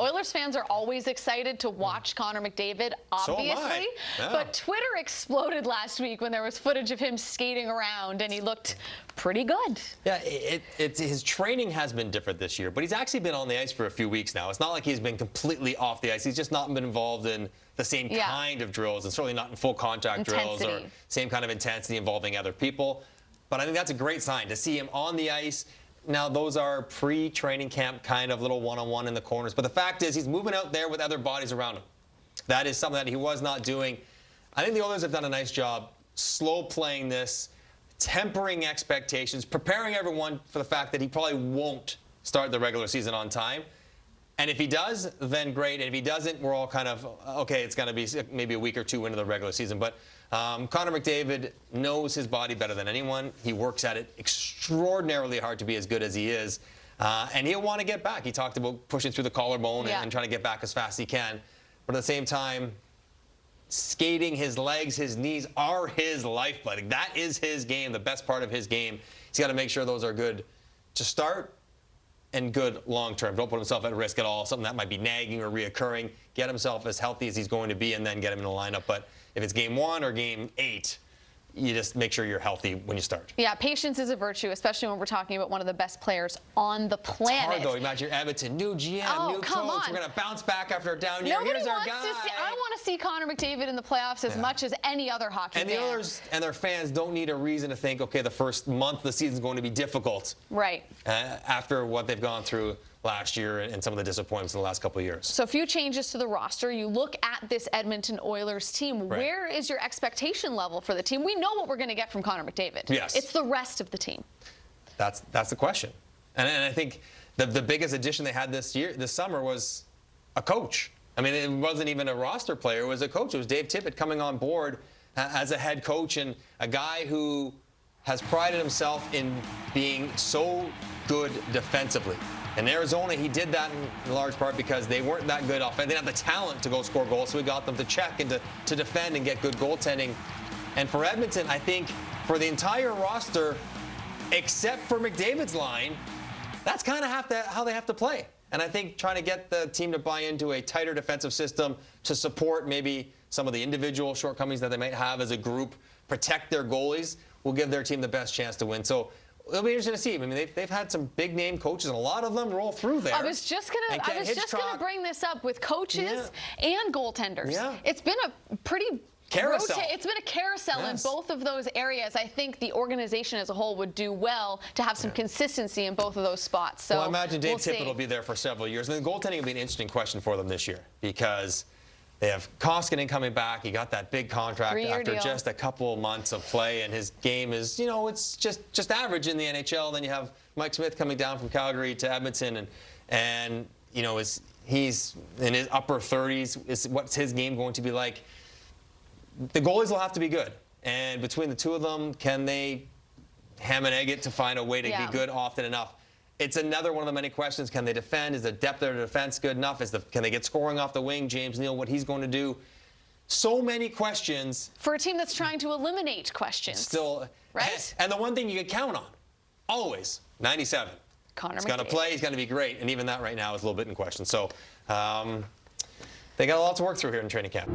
Oilers fans are always excited to watch Connor McDavid, obviously. So am I. Yeah. But Twitter exploded last week when there was footage of him skating around, and he looked pretty good. Yeah, his training has been different this year, but he's actually been on the ice for a few weeks now. It's not like he's been completely off the ice. He's just not been involved in the same kind of drills, and certainly not in full contact drills or same kind of intensity involving other people. But I think that's a great sign to see him on the ice. Now, those are pre-training camp kind of little one-on-one in the corners. But the fact is he's moving out there with other bodies around him. That is something that he was not doing. I think the Oilers have done a nice job slow playing this, tempering expectations, preparing everyone for the fact that he probably won't start the regular season on time. And if he does, then great. And if he doesn't, we're all kind of, okay, it's going to be maybe a week or two into the regular season. But Connor McDavid knows his body better than anyone. He works at it extraordinarily hard to be as good as he is. And he'll want to get back. He talked about pushing through the collarbone and trying to get back as fast as he can. But at the same time, skating, his legs, his knees are his lifeblood. That is his game, the best part of his game. He's got to make sure those are good to start and good long-term. Don't put himself at risk at all, something that might be nagging or reoccurring. Get himself as healthy as he's going to be and then get him in the lineup. But if it's game 1 or game 8, you just make sure you're healthy when you start. Yeah, patience is a virtue, especially when we're talking about one of the best players on the planet. It's hard, though. Imagine Edmonton, new GM, new coach. We're going to bounce back after a down year. Here's our guy. I want to see Connor McDavid in the playoffs as much as any other hockey fan. And the Oilers and their fans don't need a reason to think, okay, the first month of the season is going to be difficult. Right. After what they've gone through last year and some of the disappointments in the last couple of years. So a few changes to the roster. You look at this Edmonton Oilers team. Right. Where is your expectation level for the team? We know what we're going to get from Connor McDavid. Yes. It's the rest of the team. That's the question. And I think the biggest addition they had this summer was a coach. I mean, it wasn't even a roster player. It was a coach. It was Dave Tippett coming on board as a head coach, and a guy who has prided himself in being so good defensively. In Arizona, he did that in large part because they weren't that good offense. They didn't have the talent to go score goals, so he got them to check and to defend and get good goaltending. And for Edmonton, I think for the entire roster, except for McDavid's line, that's kind of how they have to play. And I think trying to get the team to buy into a tighter defensive system to support maybe some of the individual shortcomings that they might have as a group, protect their goalies, will give their team the best chance to win. So it'll be interesting to see. I mean, they've had some big-name coaches, and a lot of them roll through there. I was just gonna bring this up with coaches and goaltenders. Yeah. It's been a pretty carousel. It's been a carousel in both of those areas. I think the organization as a whole would do well to have some consistency in both of those spots. So well, I imagine Dave Tippett will be there for several years. I mean, goaltending will be an interesting question for them this year because they have Koskinen coming back. He got that big contract after just a couple months of play, and his game is, you know, it's just average in the NHL. Then you have Mike Smith coming down from Calgary to Edmonton, and you know, he's in his upper 30s. What's his game going to be like? The goalies will have to be good, and between the two of them, can they ham and egg it to find a way to be good often enough? It's another one of the many questions. Can they defend? Is the depth of their defense good enough? Can they get scoring off the wing? James Neal, what he's going to do. So many questions. For a team that's trying to eliminate questions. Still. Right? And the one thing you can count on, always, 97. Connor McDavid. He's going to play. He's going to be great. And even that right now is a little bit in question. So they got a lot to work through here in training camp.